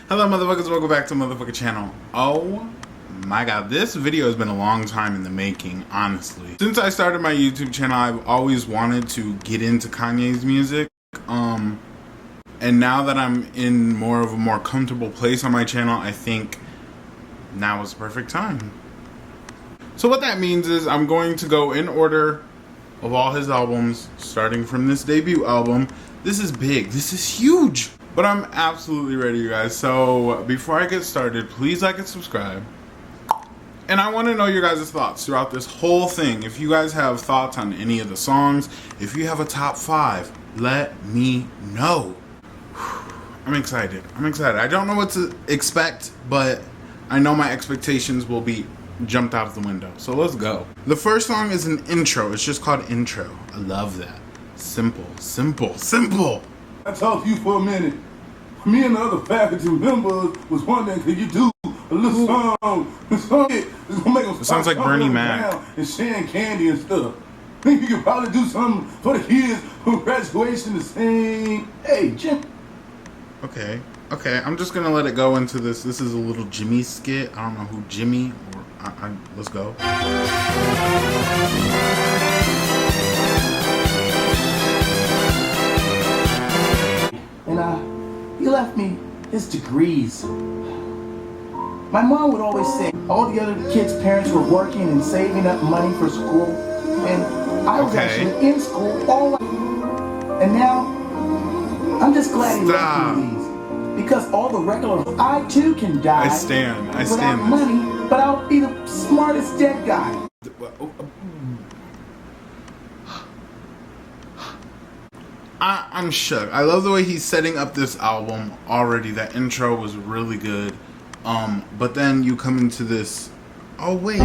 Hello motherfuckers, welcome back to motherfucking channel. Oh my god, this video has been a long time in the making, honestly. Since I started my YouTube channel, I've always wanted to get into Kanye's music. And now that I'm in more of a more comfortable place on my channel, I think now is the perfect time. So what that means is I'm going to go in order of all his albums, starting from this debut album. This is big, this is huge. But I'm absolutely ready, you guys. So before I get started, please like and subscribe. And I want to know your guys' thoughts throughout this whole thing. If you guys have thoughts on any of the songs, if you have a top 5, let me know. I'm excited. I don't know what to expect, but I know my expectations will be jumped out of the window. So let's go. The first song is an intro. It's just called Intro. I love that. Simple, simple, simple. I talked to you for a minute. Me and the other faculty members was wondering, could you do a little song? It's gonna make them. It sounds like Bernie Mac and sharing candy and stuff. Think you could probably do something for the kids for graduation to sing. Hey, Jim. Okay, I'm just gonna let it go into this. This is a little Jimmy skit. I don't know who Jimmy or let's go. He left me his degrees. My mom would always say all the other kids' parents were working and saving up money for school, and I was actually in school all life. And now I'm just glad he left me these, because all the regular I too can die. I stand without money, but I'll be the smartest dead guy. I'm shook. I love the way he's setting up this album already. That intro was really good. But then you come into this. Oh wait,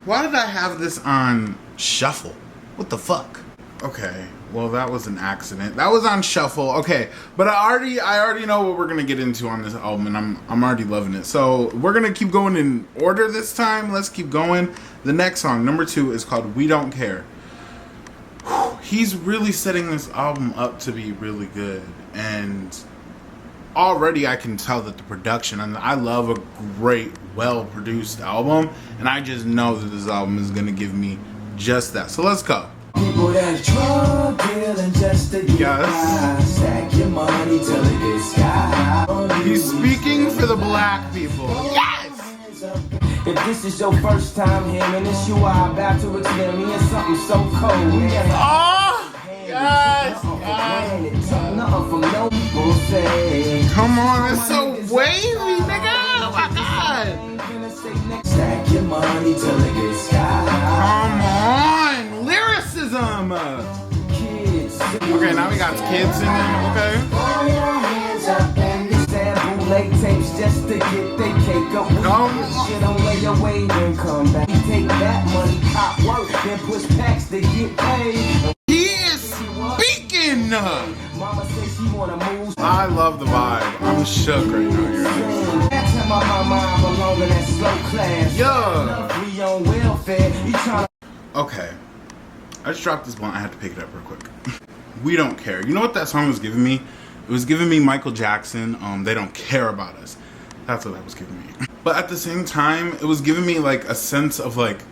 why did I have this on shuffle? What the fuck? Okay, well that was an accident. That was on shuffle. Okay, but I already know what we're gonna get into on this album, and I'm already loving it. So we're gonna keep going in order this time. Let's keep going. The next song, number 2, is called We Don't Care. He's really setting this album up to be really good, and already I can tell that the production, and I love a great, well-produced album, and I just know that this album is going to give me just that. So let's go. People that's drug dealing just to get high. Stack your money till it gets sky high. He's speaking for the black people. Yes! If this is your first time hearing this, you are about to experience something so cold. Oh! Yes! Come on, it's so wavy, nigga! Oh my god! Stack your money till it gets sky high. Come on! Lyricism! Okay, now we got kids singing, okay? Throw your hands up and the sample tapes just to get they cake up. Shit don't lay away and come back. Take that money, cop work, then push packs to get paid. He is speaking! Mama says she wanna move. I love the vibe. I'm shook right now, you guys. That's how my mama belong in that slow class. Yeah. We on welfare. You tryna. Okay. I just dropped this blunt. I had to pick it up real quick. We Don't Care. You know what that song was giving me? It was giving me Michael Jackson. They Don't Care About Us. That's what that was giving me. But at the same time, it was giving me like a sense of like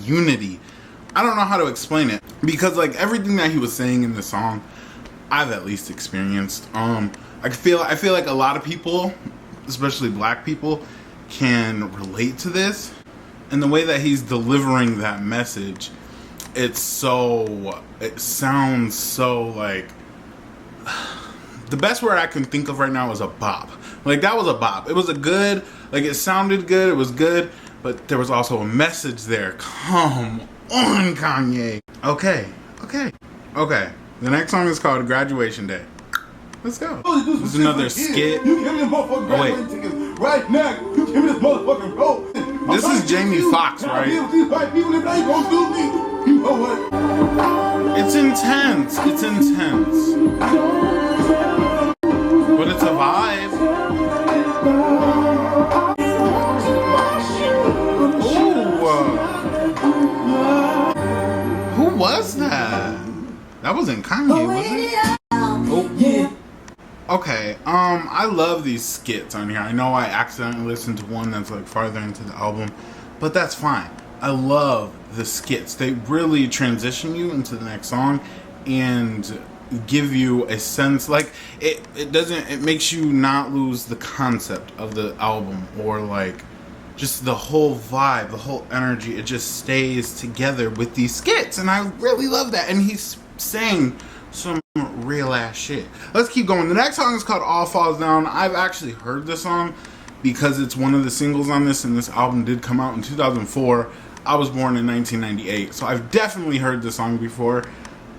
unity. I don't know how to explain it, because like everything that he was saying in the song, I've at least experienced. I feel like a lot of people, especially black people, can relate to this. And the way that he's delivering that message, it sounds so like, the best word I can think of right now is a bop. Like, that was a bop. It was a good, like, it sounded good, it was good, but there was also a message there. Come on, Kanye. Okay. The next song is called Graduation Day. Let's go. This is another skit. You give me a motherfucking graduation tickets right now. You give me this motherfucking rope. This is Jamie Foxx, right? These white people, if they gonna do me, you know what? It's intense. But it's a vibe. Ooh. Who was that? That wasn't Kanye, was it? Oh. Yeah. Okay, I love these skits on here. I know I accidentally listened to one that's like farther into the album, but that's fine. I love the skits. They really transition you into the next song and give you a sense, like it makes you not lose the concept of the album, or like just the whole vibe, the whole energy. It just stays together with these skits, and I really love that. And he's saying some real ass shit. Let's keep going. The next song is called All Falls Down. I've actually heard this song because it's one of the singles on this, and this album did come out in 2004. I was born in 1998, so I've definitely heard this song before.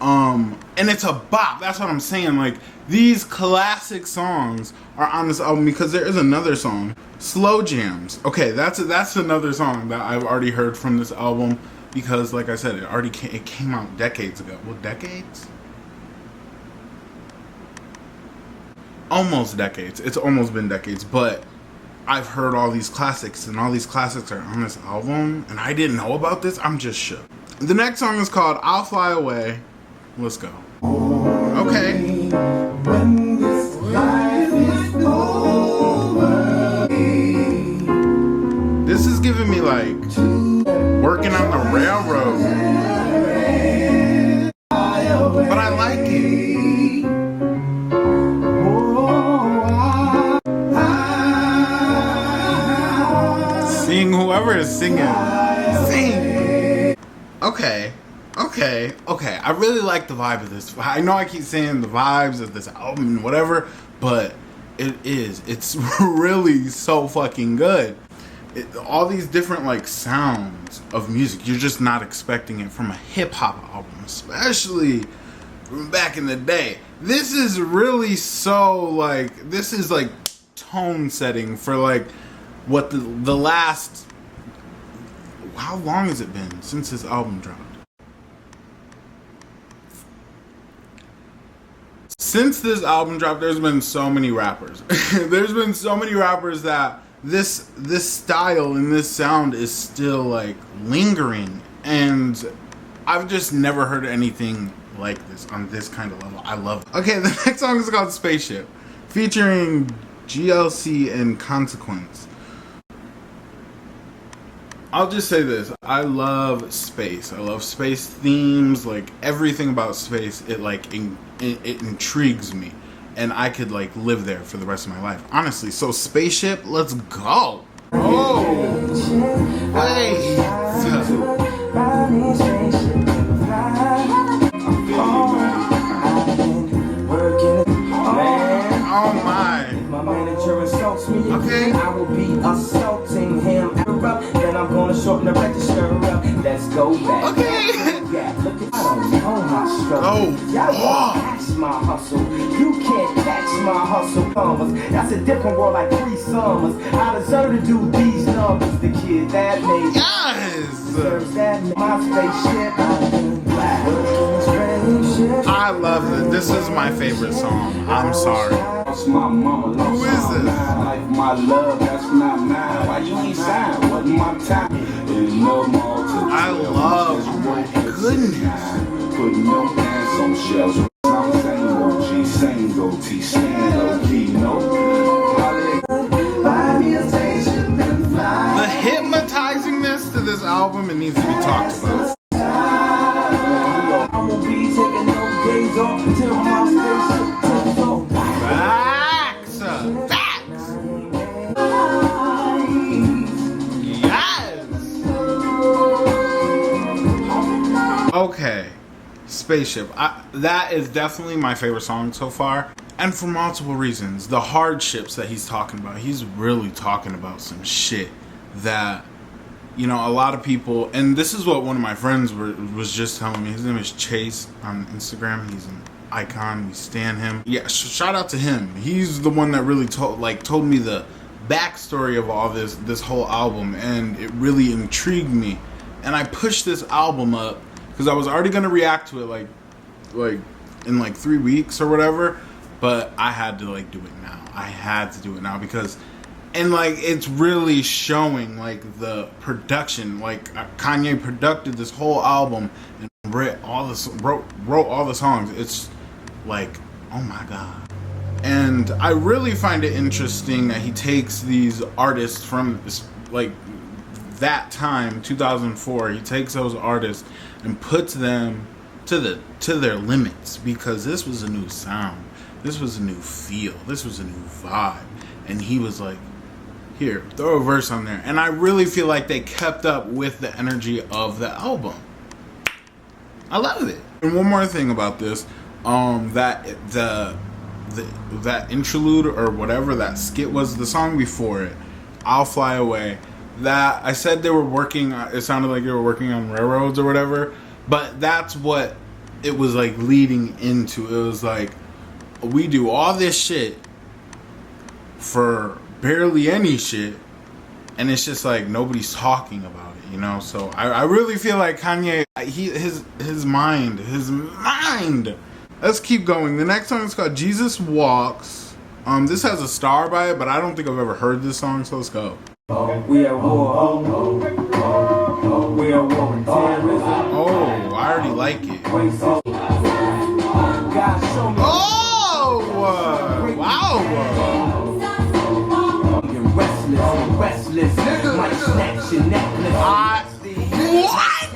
And it's a bop. That's what I'm saying. Like, these classic songs are on this album, because there is another song, Slow Jams. Okay, that's another song that I've already heard from this album, because like I said, it came out decades ago. Well, decades? Almost decades. It's almost been decades, but I've heard all these classics, and all these classics are on this album, and I didn't know about this. I'm just shook. The next song is called I'll Fly Away. Let's go. Okay. When this life is over, This is giving me like working on the railroad. But I like it. Sing, whoever is singing. Sing. Okay. I really like the vibe of this. I know I keep saying the vibes of this album and whatever, but it's really so fucking good. All these different like sounds of music, you're just not expecting it from a hip hop album, especially from back in the day. This is really so like, this is like tone setting for like what the last, how long has it been since this album dropped? Since this album dropped, there's been so many rappers. There's been so many rappers that this style and this sound is still like lingering, and I've just never heard anything like this on this kind of level. I love it. Okay, the next song is called Spaceship, featuring GLC and Consequence. I'll just say this, I love space. I love space themes, like everything about space. It like it intrigues me, and I could like live there for the rest of my life, honestly. So Spaceship, let's go. Oh, wait. Oh my. My manager insults me. Okay. I will be assaulting him. Then I'm gonna shorten the register up. Let's go back. Okay. Yeah, look at, I don't know my struggle. Oh. Y'all won't catch my hustle. You can't catch my hustle. That's a different world like 3 summers. I deserve to do these numbers. The kid that made Yes. deserves that. My spaceship. I love it. This is my favorite song. I'm sorry. Lost my mama, lost Who is this? life, my love, that's not mine. Why you ain't signed? Wasn't my time. There's no more to I love, oh my goodness. putting your hands on shelves. I'm saying OG, saying goatee, saying low key, no. The hypnotizing-ness to this album, it needs to be talked about. I won't be taking no days off until my spaceship turns on. Facts! Facts! Yes! Okay. Spaceship. That is definitely my favorite song so far. And for multiple reasons. The hardships that he's talking about. He's really talking about some shit that, you know, a lot of people, and this is what one of my friends was just telling me. His name is Chase on Instagram. He's an icon. We stan him. Yeah, shout out to him. He's the one that really told me the backstory of all this whole album, and it really intrigued me. And I pushed this album up because I was already gonna react to it like in like 3 weeks or whatever, but I had to like do it now. I had to do it now because. And like it's really showing like the production, like Kanye produced this whole album and wrote all the songs. It's like, oh my god, And I really find it interesting that he takes these artists from like that time, 2004, he takes those artists and puts them to their limits, because this was a new sound, this was a new feel, this was a new vibe, and he was like, here, throw a verse on there. And I really feel like they kept up with the energy of the album. I love it. And one more thing about this, that interlude or whatever that skit was, the song before it, I'll Fly Away, that I said they were working, it sounded like they were working on railroads or whatever, but that's what it was like leading into. It was like, we do all this shit for barely any shit, and it's just like nobody's talking about it, you know? So I really feel like Kanye, his mind. Let's keep going. The next song is called Jesus Walks. This has a star by it, but I don't think I've ever heard this song, so let's go. We at war. We at war with terrorism. Oh, I already like it. God show me. Oh, wow. You're restless. Might snatch your necklace. What?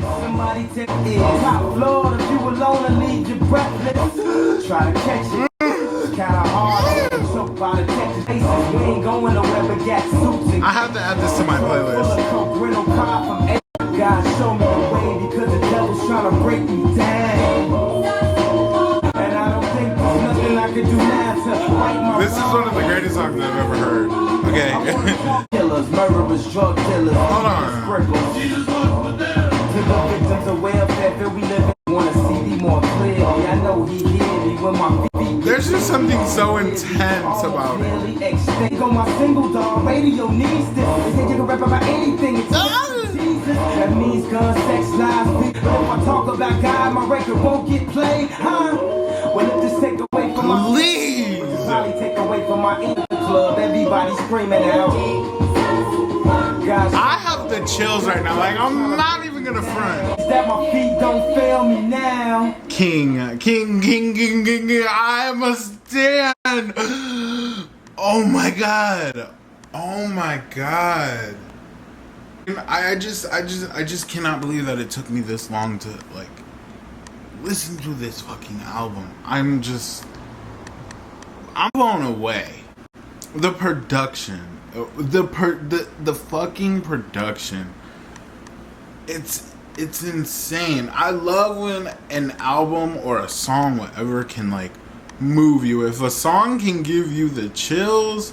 Somebody take it. Top floor, if you alone and leave you breathless. Try to catch it. It's kinda hard. Choke by the Texas aces. We ain't going nowhere but got suits and I have to add this to my playlist. God show me the way, because the devil's trying to break me down. And I don't think there's nothing I can do now to fight my This is one of the greatest songs I've ever heard. Okay. killers, murderers, drug dealers. Hold on. To the victims of welfare, we live in. Wanna see me more clearly? I know he hear me when my feet. There's just something so intense about it. Extinct on my single dog, radio needs this. They say you can rap about anything except Jesus. That means gun, sex, lies, beat. But if I talk about God, my record won't get played, huh? Well, if this take away from my Please. probably take away from my in club, everybody screaming out. Gosh, I have the chills right now. Like, I'm not even gonna front. that my feet don't fail me now. King, I must stand. Oh my god. Oh my god. I just cannot believe that it took me this long to like listen to this fucking album. I'm blown away. The production, the fucking production. It's insane. I love when an album or a song, whatever, can like move you. If a song can give you the chills,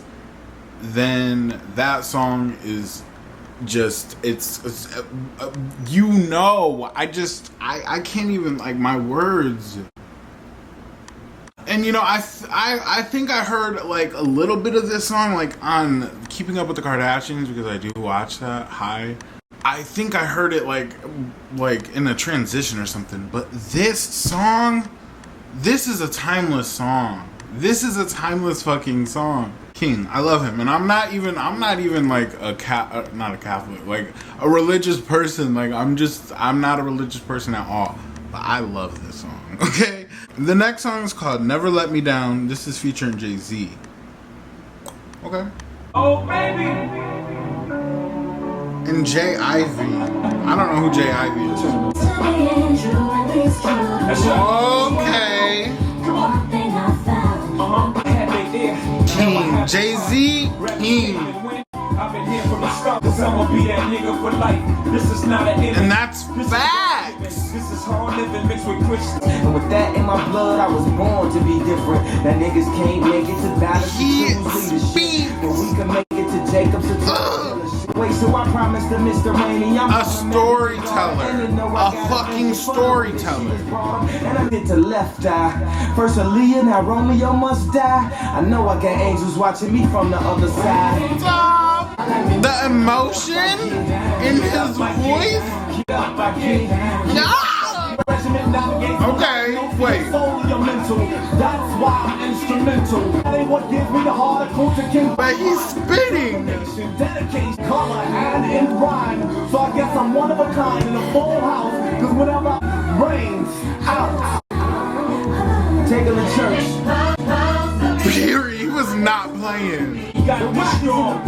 then that song is just, it's you know, I can't even, like, my words. And you know, I think I heard like a little bit of this song like on Keeping Up with the Kardashians, because I do watch that. I think I heard it like in a transition or something. But this song, this is a timeless song. This is a timeless fucking song. King, I love him, and I'm not even like not a Catholic, like a religious person. Like I'm not a religious person at all. But I love this song. Okay. The next song is called Never Let Me Down. This is featuring Jay-Z. Okay. Oh, baby. And Jay Ivy. I don't know who Jay Ivy is. Okay. King. Jay-Z. King. I've been here from the start, cause I'ma be that nigga for life. This is not an And that's facts. This is hard living mixed with Christians. And with that in my blood, I was born to be different. That niggas can't make it to balance the leadership. But we can make it to Jacob's. Wait, so I promised to Mr. Rainey, I'm a storyteller. A fucking storyteller. And I hit the left eye. First Aaliyah, now Romeo must die. I know I got angels watching me from the other side. The emotion in his voice. Okay, wait. That's why I'm instrumental. They what gives me the article to give. But he's spitting. Dedicates color and in rhyme. So I guess I'm one of a kind in a full house. Cause whenever rains out. Take her to church. Period. He was not playing.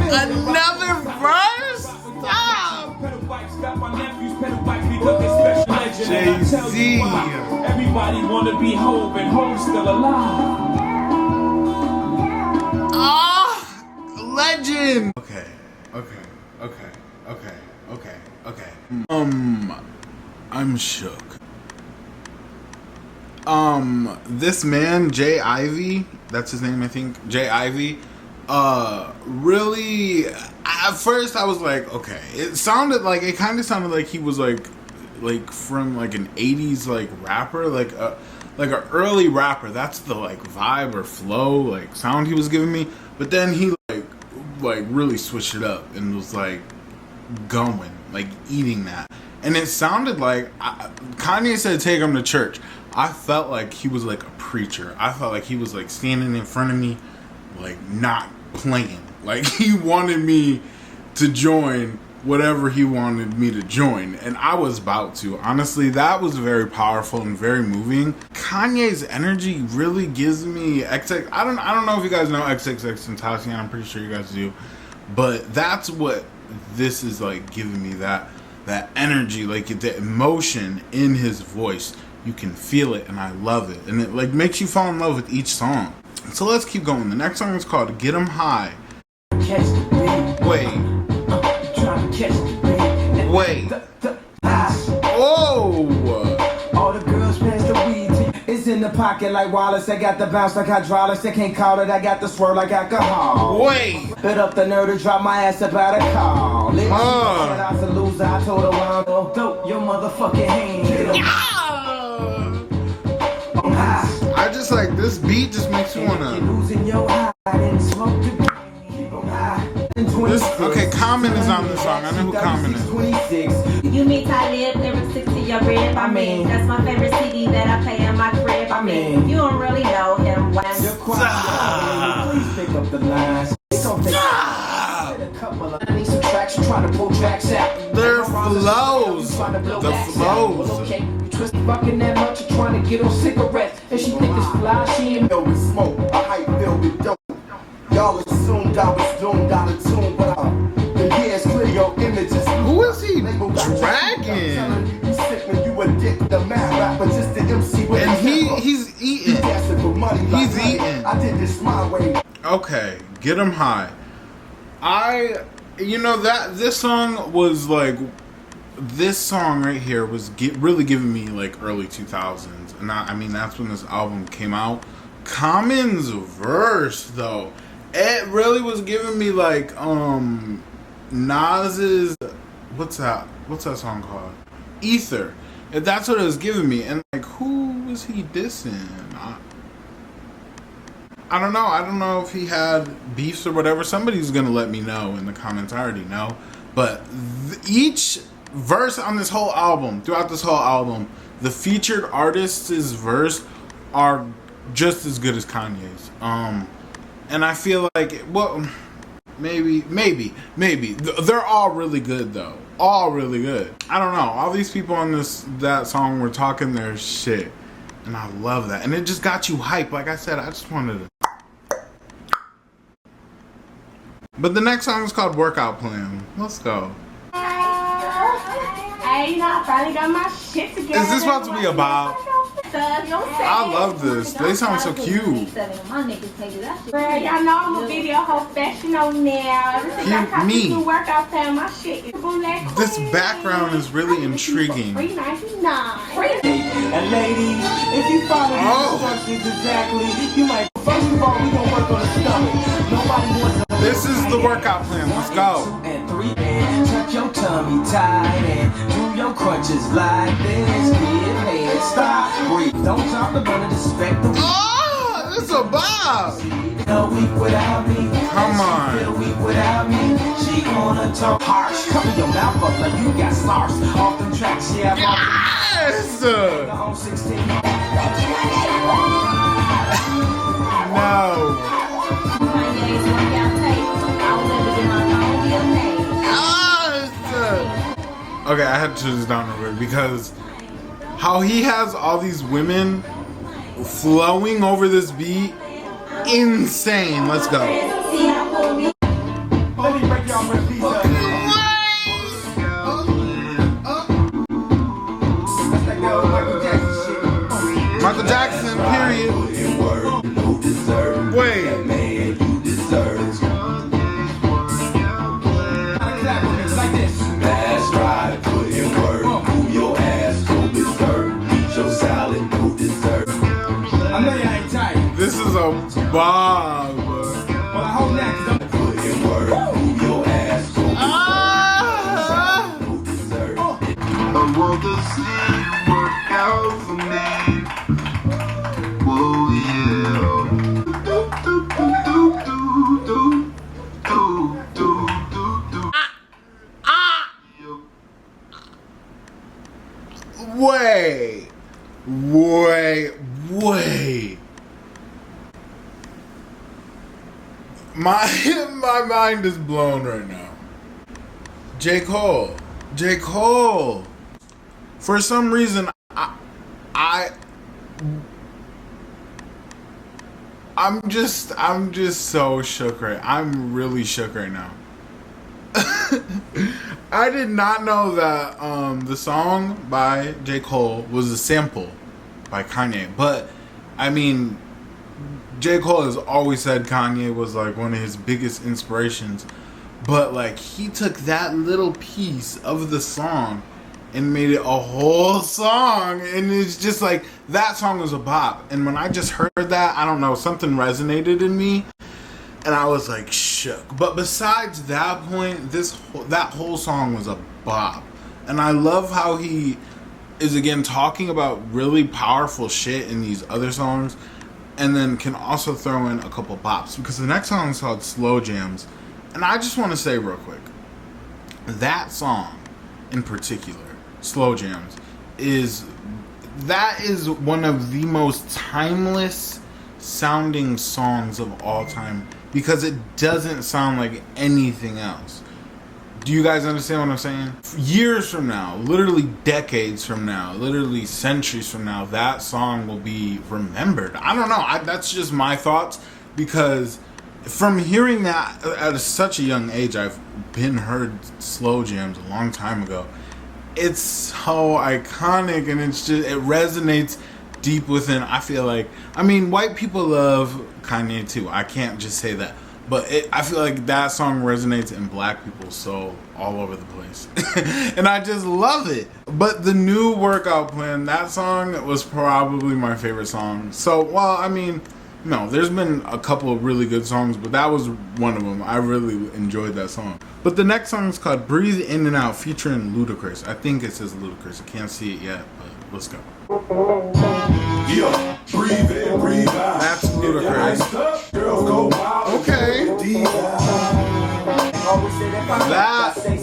Another verse? Stop! Jay-Z. Everybody wanna be Hope, and Hope's still alive. Ah, legend. Okay. I'm shook. This man, Jay Ivy, that's his name, I think, Jay Ivy, really, at first I was like, okay, it kind of sounded like he was like from like an 80s like rapper, like an early rapper. That's the like vibe or flow, like sound he was giving me. But then he like really switched it up and was like going, like eating that. And it sounded like, Kanye said take him to church. I felt like he was like a preacher. I felt like he was like standing in front of me, like not playing. Like he wanted me to join whatever he wanted me to join. And I was about to. Honestly, that was very powerful and very moving. Kanye's energy really gives me XX. I don't know if you guys know XXXTentacion. I'm pretty sure you guys do. But that's what this is like giving me, that energy, like the emotion in his voice. You can feel it, and I love it, and it like makes you fall in love with each song. So let's keep going. The next song is called "Get 'Em High." Wait. Oh. All the girls pass the weed. It's in the pocket like Wallace. I got the bounce like hydraulics. They can't call it. I got the swirl like alcohol. Wait. Bit up the nerve to drop my ass about a call. Said I was a loser. I told her, well, dope your motherfucking hand. I just like this beat. Just makes me wanna. Okay, Common is on this song. I know who Common is. You meet Talib, lyrics 6 to your rib. I mean, that's my favorite CD that I play in my crib. I mean, you don't really know him. Please pick up the lines. Their flows. The flows. Fucking that much, trying to get on cigarettes. And she think it's fly, she ain't filled with smoke. A hype filled with dope. Y'all assumed I was doomed out of tune, but the years clear your images. Who is he dragging? You sick when you a dick, the mad rapper, just the MC with and he's eating. He's eating. I did this my way. Okay, Get 'Em High. This song was like, this song right here was really giving me like early 2000s, and I mean that's when this album came out. Common's verse though, it really was giving me like Nas's what's that song called? Ether. That's what it was giving me, and like who was he dissing? I don't know. I don't know if he had beefs or whatever. Somebody's gonna let me know in the comments. I already know, but each verse on this whole album, throughout this whole album, the featured artists' verse are just as good as Kanye's. And I feel like, well, maybe they're all really good though. All really good. I don't know. All these people on that song were talking their shit, and I love that. And it just got you hyped. Like I said, I just wanted to. But the next song is called "Workout Plan." Let's go. Hey, I finally got my shit together. Is this about to be about? I love this. They sound so cute. Girl, y'all know I'm a video professional now. Me. Workout plan, my shit is This background is really intriguing. And ladies, if you follow the instructions exactly, you might. First of all, we gon' work on the stomach. Nobody wants to. This is the workout plan. Let's go. 2 and 3 and tuck your tummy tight and do your crunches like this. Give head, stop, breathe. Don't talk about the disrespect. Oh, this is a bob. No weak without me. Come on. Feel weak without me. She gonna talk harsh. Cover your mouth up like you got SARS. Off them tracks, yeah. Yes. On 16. No. Okay, I had to turn this down a bit because how he has all these women flowing over this beat, insane. Let's go. Let me break y'all with a piece of it. That's that good old Michael Jackson shit. Michael Jackson, period. Wait. Gotta clap with it like this. Fast ride, put in work. Move your ass, go berserk. Eat your salad, no dessert. I know y'all ain't tired. This is a bomb. Well, I hope not, 'cause I'm Put in work. Move your ass, go berserk. Ah! No dessert. I want to see you work out for me. Whoa, yeah. Do, do, do, do, do, do, do, do, do. Wait. My mind is blown right now. J. Cole. For some reason, I'm just so shook right. I'm really shook right now. I did not know that the song by J. Cole was a sample by Kanye. But I mean, J. Cole has always said Kanye was like one of his biggest inspirations. But like he took that little piece of the song and made it a whole song, and it's just like that song was a bop. And when I just heard that, I don't know, something resonated in me, and I was like shook. But besides that point, that whole song was a bop, and I love how he is again talking about really powerful shit in these other songs, and then can also throw in a couple bops, because the next song is called Slow Jams. And I just want to say real quick, that song in particular, Slow Jams, is one of the most timeless sounding songs of all time, because it doesn't sound like anything else. Do you guys understand what I'm saying? Years from now, literally decades from now, literally centuries from now, that song will be remembered. I don't know. That's just my thoughts, because from hearing that at such a young age, I've heard Slow Jams a long time ago. It's so iconic, and it resonates deep within. I feel like, I mean, white people love Kanye too. I can't just say that, but I feel like that song resonates in black people so all over the place, and I just love it. But the new workout plan, that song was probably my favorite song. So, well, I mean, no, there's been a couple of really good songs, but that was one of them. I really enjoyed that song. But the next song is called Breathe In and Out, featuring Ludacris. I think it says Ludacris. I can't see it yet, but let's go. Yeah, breathe in, breathe out. That's Ludacris. Girls go wild. Okay.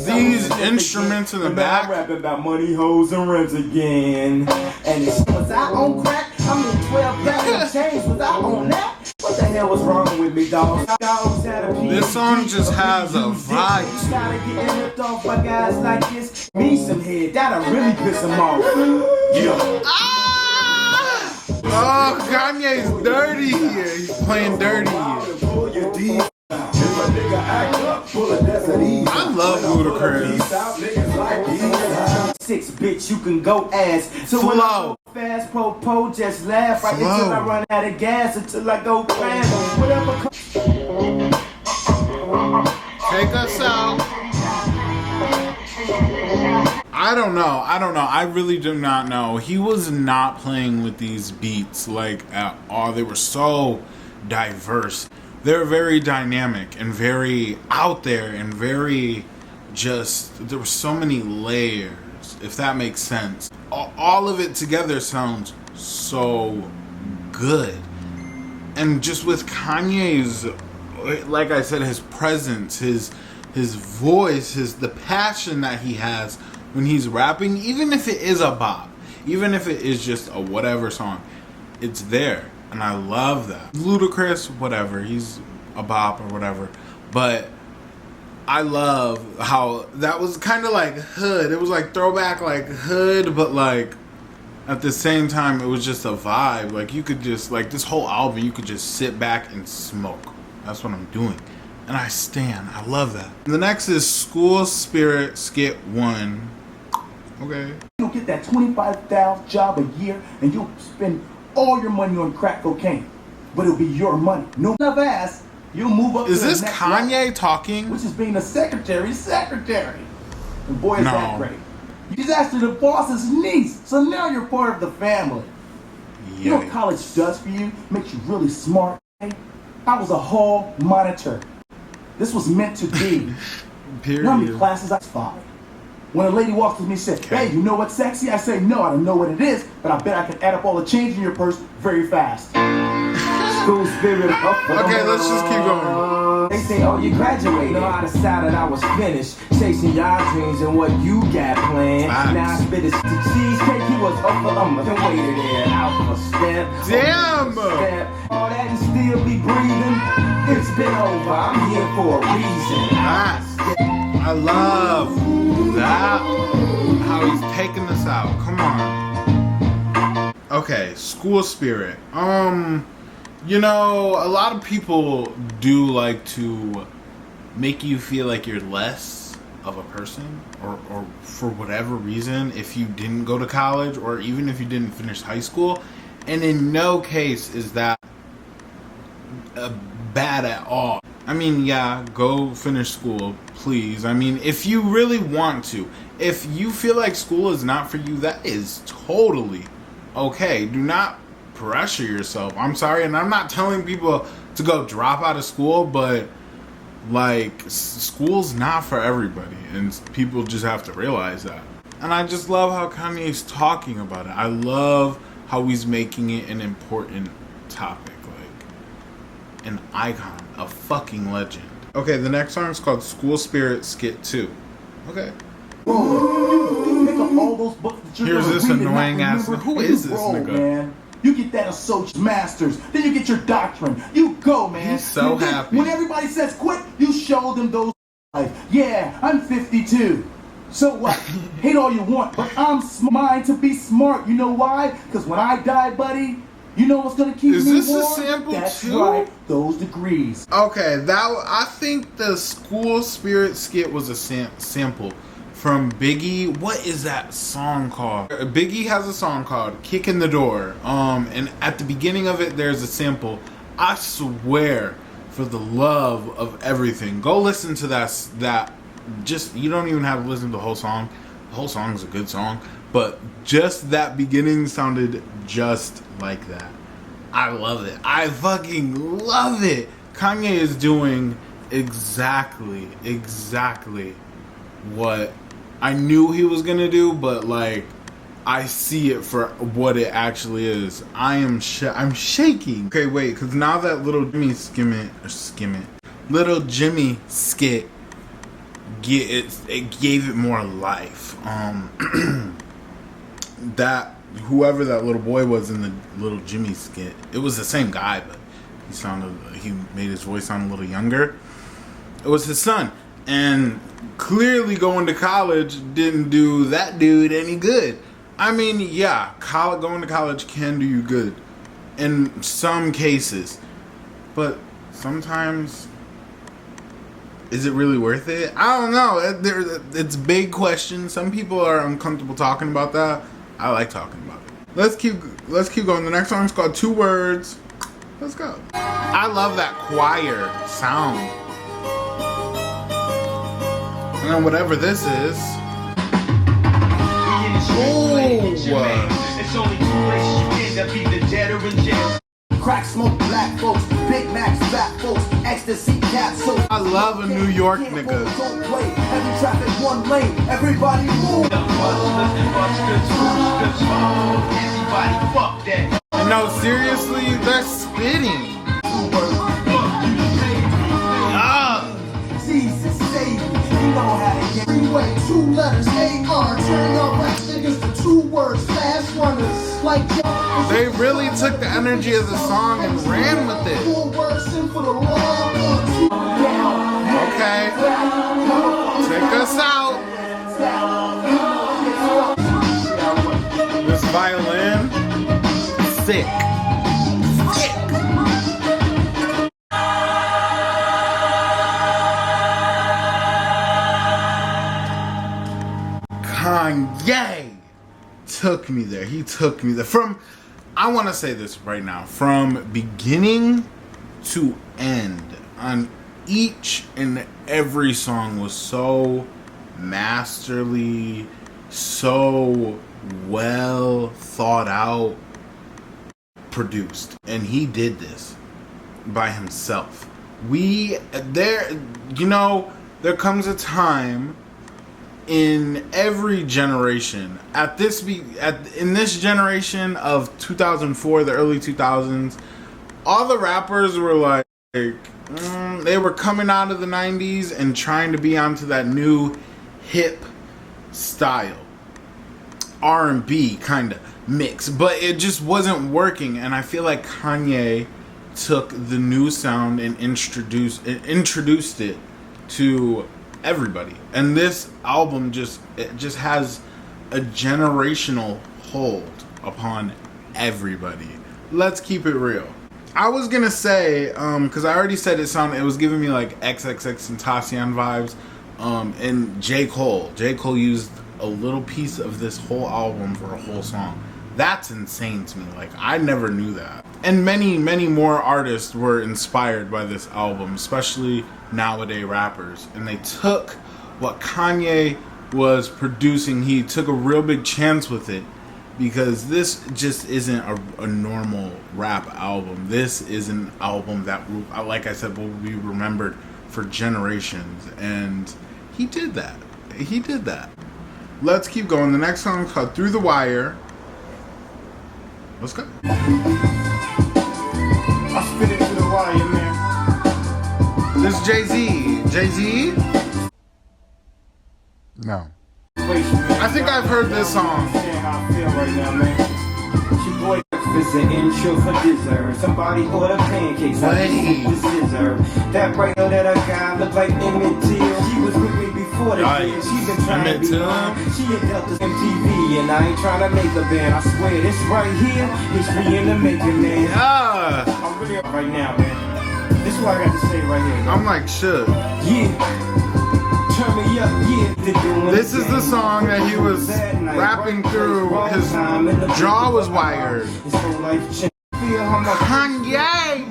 These instruments in the back. I rap about money, hoes, and rent again. And it's was I on crack? I'm in 12 platinum chains. Was I on that? What the hell was wrong with me, dog? This song just has a vibe. Gotta get ripped off by guys like this. Me some head, that'll really piss them off. Yeah. Oh, Kanye's dirty here. He's playing dirty here. I love Ludacris. 6, bitch, you can go ass. So when I go fast, po, just laugh right until I run out of gas, until I go fast. Whatever. Take us out. I don't know. I really do not know. He was not playing with these beats like at all. They were so diverse. They're very dynamic and very out there and very just, there were so many layers, if that makes sense. All of it together sounds so good. And just with Kanye's, like I said, his presence, his voice, the passion that he has when he's rapping, even if it is a bop, even if it is just a whatever song, it's there. And I love that. Ludacris, whatever, he's a bop or whatever. But I love how that was kind of like Hood. It was like throwback, like Hood, but like at the same time, it was just a vibe. Like, you could just, like, this whole album, you could just sit back and smoke. That's what I'm doing. And I love that. The next is School Spirit Skit 1. Okay. You'll get that $25,000 job a year and you'll spend all your money on crack cocaine. But it'll be your money. No enough ass, you'll move up Is to the this next Kanye level, talking? which is being a secretary. And boy, is that great. You just asked her the boss's niece, so now you're part of the family. Yikes. You know what college does for you? Makes you really smart. I was a hall monitor. This was meant to be. Period. You know how many classes I taught? When a lady walks with me and says, hey, you know what's sexy? I say, no, I don't know what it is, but I bet I can add up all the change in your purse very fast. School spirit. Okay, let's just keep going. They say, oh, you graduated. No, I decided I was finished chasing your dreams and what you got planned. Facts. Now I spit it to cheesecake. He was up for and waited there out for a step. Damn! All that and still be breathing. It's been over. I'm here for a reason. I love that. How he's taking this out. Come on. Okay, School Spirit. You know, a lot of people do like to make you feel like you're less of a person, or for whatever reason, if you didn't go to college or even if you didn't finish high school. And in no case is that bad at all. I mean, yeah, go finish school, please. I mean, if you really want to. If you feel like school is not for you, that is totally okay. Do not pressure yourself. I'm sorry, and I'm not telling people to go drop out of school, but like, school's not for everybody, and people just have to realize that. And I just love how Kanye's talking about it. I love how he's making it an important topic, like an icon, a fucking legend. Okay, the next song is called School Spirit Skit 2. Okay. Pick up all those books that you're Here's gonna this read and annoying not ass. remember, Who and is you this roll, nigga? Man. You get that associate's master's, then you get your doctrine. You go, man. He's so And then happy. When everybody says quit, you show them those. Like, yeah, I'm 52. So what? Hate all you want, but I'm mine to be smart. You know why? Because when I die, buddy, you know what's gonna keep Is me this a warm? sample That's too? right, those degrees. Okay, I think the School Spirit Skit was a sample from Biggie. What is that song called? Biggie has a song called Kick in the Door. And at the beginning of it, there's a sample. I swear, for the love of everything, go listen to that. Just, you don't even have to listen to the whole song. The whole song is a good song, but just that beginning sounded just like that. I love it. I fucking love it. Kanye is doing exactly what I knew he was gonna do, but like, I see it for what it actually is. I'm shaking. Okay, wait, because now that little Jimmy little Jimmy skit, it gave it more life. That whoever that little boy was in the little Jimmy skit, it was the same guy, but he made his voice sound a little younger. It was his son, and clearly going to college didn't do that dude any good. I mean, yeah, going to college can do you good in some cases, but sometimes, is it really worth it? I don't know. It's a big question. Some people are uncomfortable talking about that. I like talking about it. Let's keep going. The next song is called 2 Words. Let's go. I love that choir sound. And then whatever this is. It's only 2 places you end up, either dead or in jail. Crack smoke, black folks, Big Macs, fat folks, ecstasy, capsules. I love a New York nigga. Don't play, heavy traffic, 1 lane, everybody move. Everybody fuck that. No, seriously, they're spitting. Jesus save me, you know how to get freeway, 2 letters, A-R, turn your rap niggas to 2 words, fast runners, like They really took the energy of the song and ran with it. 4 words in for the law. Okay, take us out. This violin. Kanye took me there. He took me there. I want to say this right now. From beginning to end, on each and every song was so masterly, so well thought out, produced. And he did this by himself. There comes a time in every generation, in this generation of 2004, the early 2000s, all the rappers were like, they were coming out of the 90s and trying to be onto that new hip style, R&B kind of mix, but it just wasn't working. And I feel like Kanye took the new sound and introduced it to everybody. And this album just has a generational hold upon everybody. Let's keep it real. I was gonna say, because I already said it was giving me like XXXTentacion vibes, and J. Cole used a little piece of this whole album for a whole song. That's insane to me. Like, I never knew that. And many, many more artists were inspired by this album, especially nowadays rappers. And they took what Kanye was producing, he took a real big chance with it, because this just isn't a normal rap album. This is an album that, like I said, will be remembered for generations. And he did that. Let's keep going. The next song is called Through the Wire. Let's go. I spit it through the wire, man. This is Jay-Z. Jay-Z? No. I think I've heard this song. How I feel right now, man. She boy breakfast and intro for dessert. Somebody order pancakes. Wait. This is her. That right now that I got look like Emmett Till. She was with me before the game. She been trying to be mine. She had dealt us MTV, and I ain't trying to make a band. I swear this right here, history in the making, man. Yeah. I'm really up right now, man. This is what I got to say right here. I'm like, shook. Yeah. Turn me up, yeah. This is the song that he was rapping through. His jaw was wired. Kanye!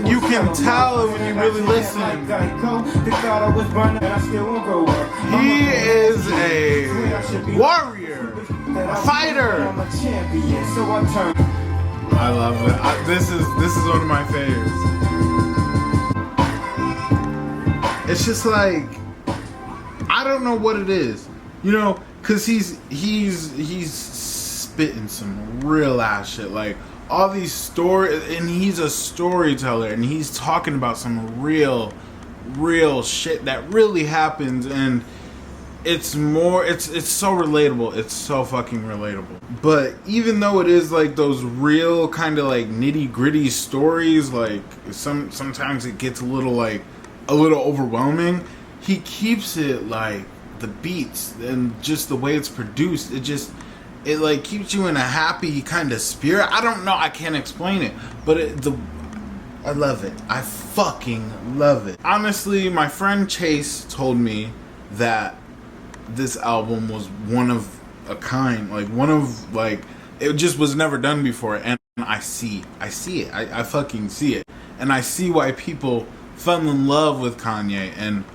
You can tell when you really listen. He is a warrior, a fighter. I love it. This is one of my favorites. It's just like, I don't know what it is, because he's spitting some real ass shit, like all these stories, and he's a storyteller, and he's talking about some real shit that really happens, and it's so relatable. It's so fucking relatable. But even though it is like those real kind of like nitty gritty stories, like sometimes it gets a little overwhelming, he keeps it like the beats and just the way it's produced. It like keeps you in a happy kind of spirit. I don't know. I can't explain it, but I love it. I fucking love it. Honestly, my friend Chase told me that this album was one of a kind, it just was never done before, and I see it. I fucking see it, and I see why people fell in love with Kanye and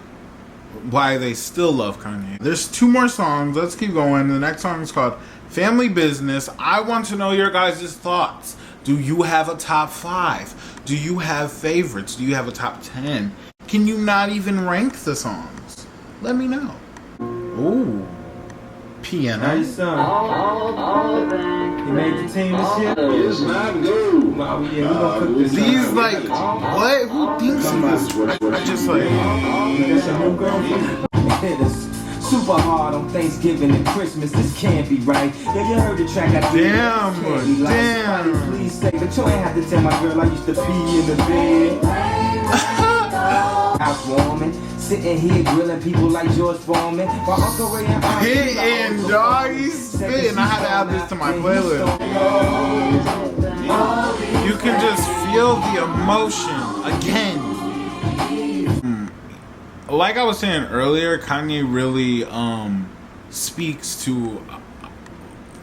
why they still love Kanye. There's 2 more songs. Let's keep going. The next song is called Family Business. I want to know your guys' thoughts. Do you have a top 5? Do you have favorites? Do you have a top 10? Can you not even rank the songs? Let me know. Ooh, piano. Nice son. You made the team this year? It's not good. Wow, yeah, we gonna cook this. These like, what? Who thinks of this? I just like. That's a new girl. Hit us super hard on Thanksgiving and Christmas. This can't be right. Yeah, you heard the track I did. Damn. Please say, but you ain't have to tell my girl I used to pee in the bed. Housewarming. Sitting here grilling people like George Foreman. While Uncle Ray and Hitting, dog, he's spitting. I had to add this to my playlist. You can just feel the emotion again. like I was saying earlier, Kanye really speaks to,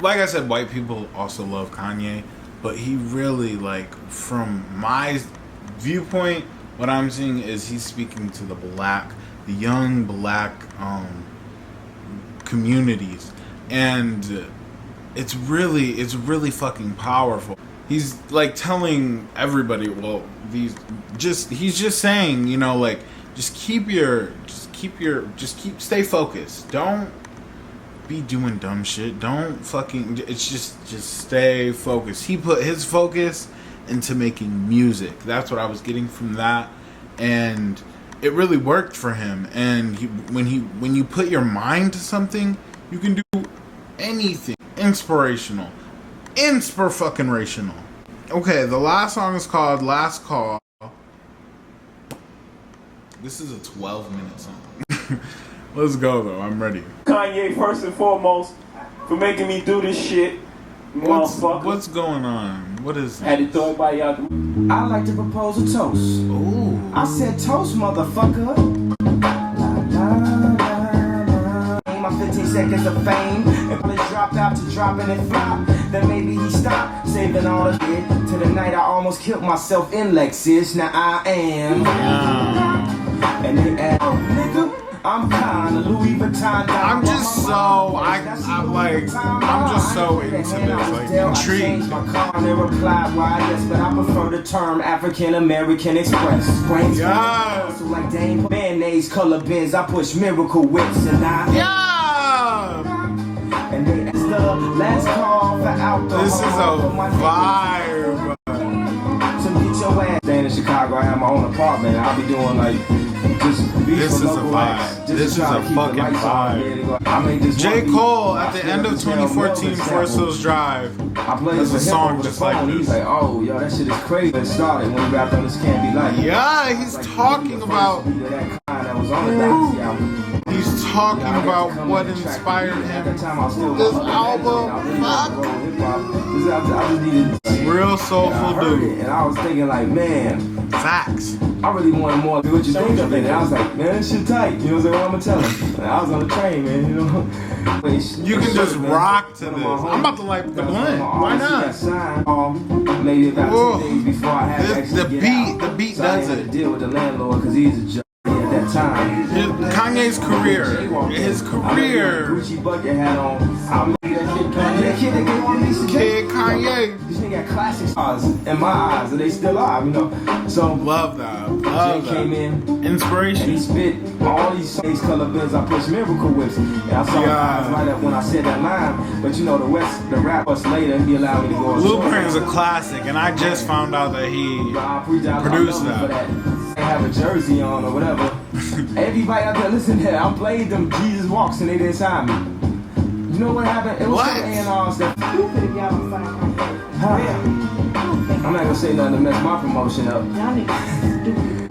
like I said, white people also love Kanye, but he really, like, from my viewpoint, what I'm seeing is he's speaking to the young black communities, and it's really fucking powerful. He's like telling everybody, well, he's just saying, you know, like, stay focused. Don't be doing dumb shit. Don't fucking, it's just stay focused. He put his focus into making music. That's what I was getting from that, and it really worked for him. And when you put your mind to something, you can do anything. Inspirational. Inspir-fucking-rational. Okay, the last song is called Last Call. This is a 12-minute song. Let's go, though. I'm ready. Kanye, first and foremost, for making me do this shit. What's going on? What is this? Had to throw everybody out. I like to propose a toast. Ooh. I said toast, motherfucker. My 15 seconds of fame, and when it dropped out to dropping and flop, then maybe he stopped saving all the shit. To the night I almost killed myself in Lexus. Now I am. And they add, oh, nigga, I'm kinda Louis Vuitton. I'm just so into this, like, intrigued. My car and they replied, why, yes, but I prefer the term African American Express. Brains so like Dame mayonnaise color bins, I push miracle whips and I and they asked the last call for alcohol. This is a vibe. So get your ass. Staying in Chicago, I have my own apartment. I'll be doing like this is a vibe. This is a fucking vibe. J. Cole at the end of 2014, Forest Hills Drive. There's a song just like this. He's like, oh, yo, that shit is crazy. It started when he rapped on This Can't Be Like. Yeah, he's talking about. He's talking about what inspired him. This album, real soulful dude. And I was thinking like, man, facts. I really wanted more of what you think of it. And I was like, man, this shit tight. You know what I'm gonna tell him? And I was on the train, man, you know. You can just rock to this. I'm about to light the blunt. Why not? Maybe about 2 days before I had to the beat does it. Deal with the landlord because he's a judge. At that time, Kanye's career, his career. Gucci bucket hat on. I'm that kid that gave on me some Kid Kanye. This nigga got classic stars in my eyes, and they still are, you know. So love that. Love Jay came in, inspiration. And he spit all these color bins. I pushed miracle whips, and I saw his eyes light up when I said that line. But you know the rap was later. He allowed me to go. Blueprint's a classic, and I just found out that he produced that. They have a jersey on or whatever. Everybody out there, listen here. I played them Jesus Walks and they didn't sign me. You know what happened? It was some A&R stuff. I'm not gonna say nothing to mess my promotion up.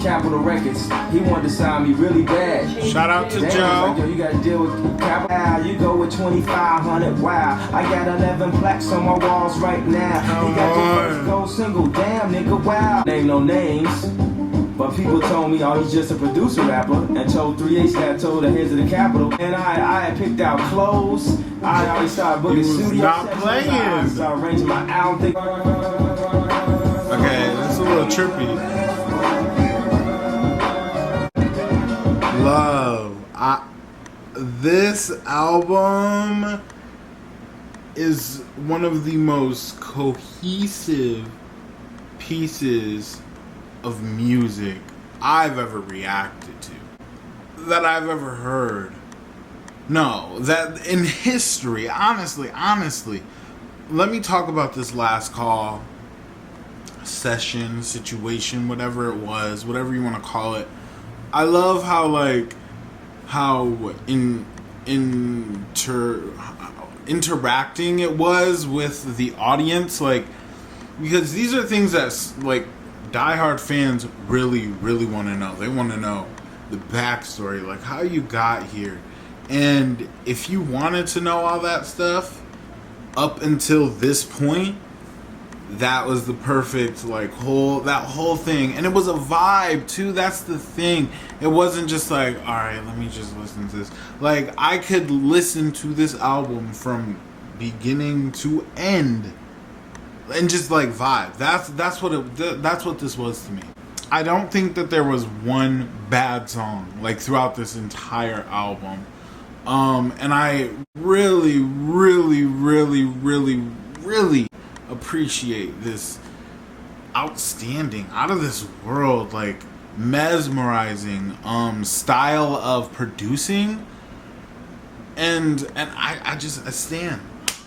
Capitol Records, he wanted to sign me really bad. Shout out to Joe. Like, yo, you gotta deal with Capitol. You go with 2,500. Wow, I got 11 plaques on my walls right now. He got your first gold single. Damn, nigga, wow. Name no names. But people told me, oh, he's just a producer rapper, and told 3H that told the heads of the Capitol. And I had picked out clothes. I already started booking studio not playing. I started arranging my album. Okay, that's a little trippy. Love. This album is one of the most cohesive pieces of music I've ever reacted to, that I've ever heard. No, that in history, honestly, let me talk about this Last Call session, situation, whatever it was, whatever you want to call it. I love how interacting it was with the audience, like, because these are things that, like, diehard fans really want to know. They want to know the backstory, like how you got here. And if you wanted to know all that stuff up until this point, that was the perfect like whole thing, and it was a vibe too. That's the thing. It wasn't just like, all right, let me just listen to this. Like, I could listen to this album from beginning to end and just like vibe. That's what this was to me. I don't think that there was one bad song like throughout this entire album. And I really, really, really, really, really appreciate this outstanding, out of this world, like mesmerizing style of producing, and I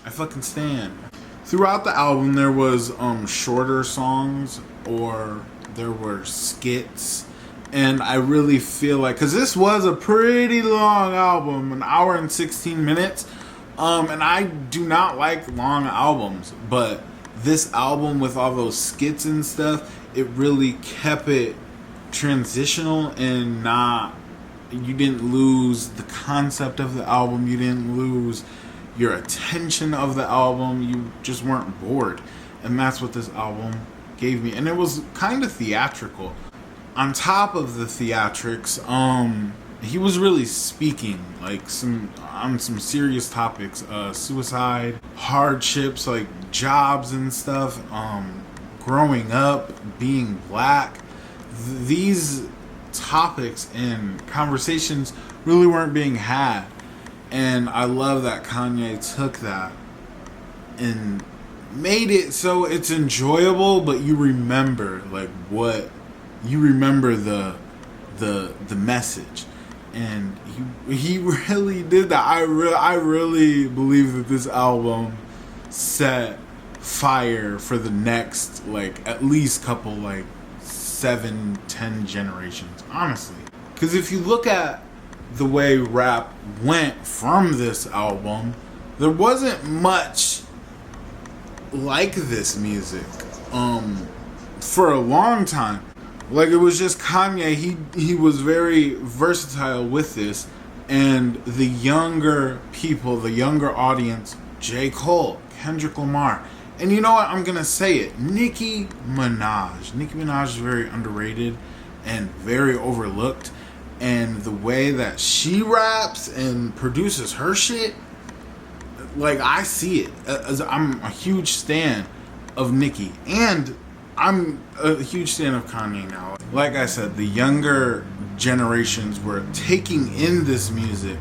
fucking stand. Throughout the album there was shorter songs, or there were skits, and I really feel like, because this was a pretty long album, 1 hour and 16 minutes, and I do not like long albums, but this album with all those skits and stuff, it really kept it transitional, and you didn't lose the concept of the album, you didn't lose your attention of the album, you just weren't bored, and that's what this album gave me. And it was kind of theatrical. On top of the theatrics, he was really speaking like on some serious topics, suicide, hardships, like jobs and stuff, growing up, being black. These topics and conversations really weren't being had, and I love that Kanye took that and made it so it's enjoyable, but you remember like what you remember the message, and he really did that. I really believe that this album set fire for the next like at least couple like 7-10 generations, honestly. Because if you look at the way rap went from this album, there wasn't much like this music for a long time. Like, it was just Kanye. He was very versatile with this, and the younger people, the younger audience, J. Cole, Kendrick Lamar, and you know what, I'm gonna say it, Nicki Minaj. Nicki Minaj is very underrated and very overlooked, and the way that she raps and produces her shit, like, I see it. I'm a huge stan of Nicki, and I'm a huge stan of Kanye now. Like I said, the younger generations were taking in this music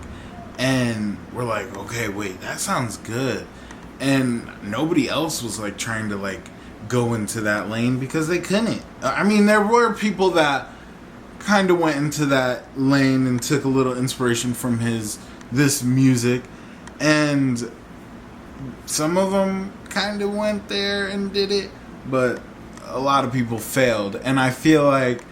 and were like, okay, wait, that sounds good. And nobody else was like trying to like go into that lane because they couldn't. I mean, there were people that kind of went into that lane and took a little inspiration from this music, and some of them kind of went there and did it, but a lot of people failed. And I feel like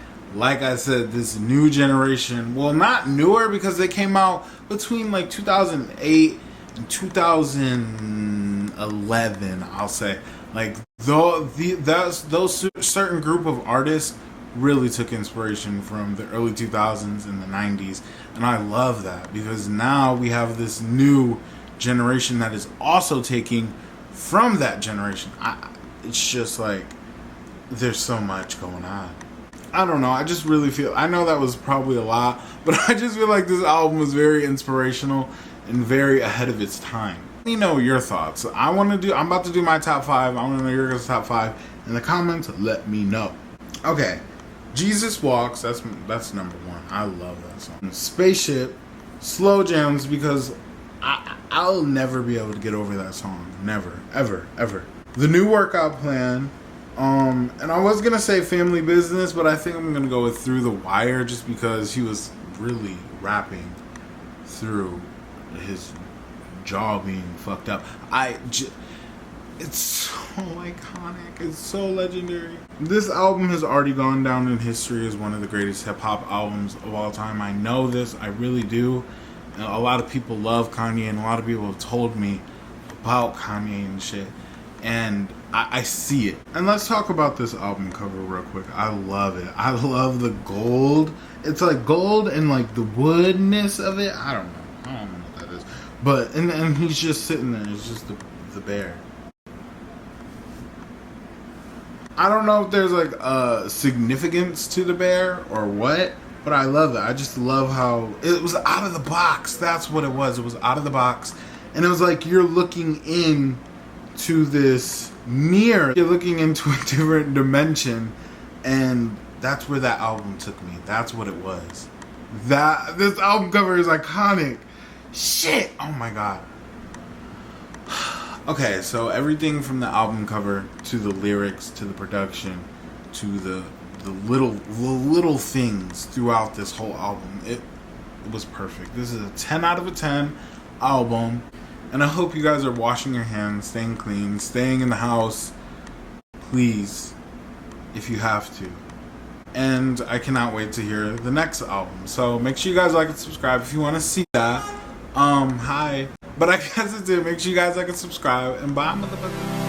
I said, this new generation, well, not newer because they came out between like 2008 and 2011, I'll say. Like, those certain group of artists really took inspiration from the early 2000s and the 90s, and I love that, because now we have this new generation that is also taking from that generation. It's just like, there's so much going on. I don't know, I just really feel, I know that was probably a lot, but I just feel like this album was very inspirational and very ahead of its time. Let me know your thoughts. I'm about to do my top 5. I want to know your guys' top 5 in the comments. Let me know. Okay, Jesus Walks, that's number 1. I love that song. Spaceship, slow jams, because I'll never be able to get over that song. Never, ever, ever. The New Workout Plan, and I was gonna say Family Business, but I think I'm gonna go with Through the Wire, just because he was really rapping through his jaw being fucked up. It's so iconic. It's so legendary. This album has already gone down in history as one of the greatest hip-hop albums of all time. I know this. I really do. And a lot of people love Kanye, and a lot of people have told me about Kanye and shit. And I see it. And let's talk about this album cover real quick. I love it. I love the gold. It's like gold and like the woodness of it. I don't know what that is. But, and he's just sitting there. It's just the bear. I don't know if there's like a significance to the bear or what, but I love it. I just love how it was out of the box. That's what it was. It was out of the box. And it was like you're looking in to this mirror. You're looking into a different dimension. And that's where that album took me. That's what it was. This album cover is iconic. Shit. Oh my god. Okay, so everything from the album cover to the lyrics to the production to the little things throughout this whole album, it was perfect. This is a 10 out of 10 album, and I hope you guys are washing your hands, staying clean, staying in the house, please, if you have to. And I cannot wait to hear the next album. So make sure you guys like and subscribe if you want to see that. Hi. But I guess that's it. Make sure you guys like and subscribe. And bye, motherfucker.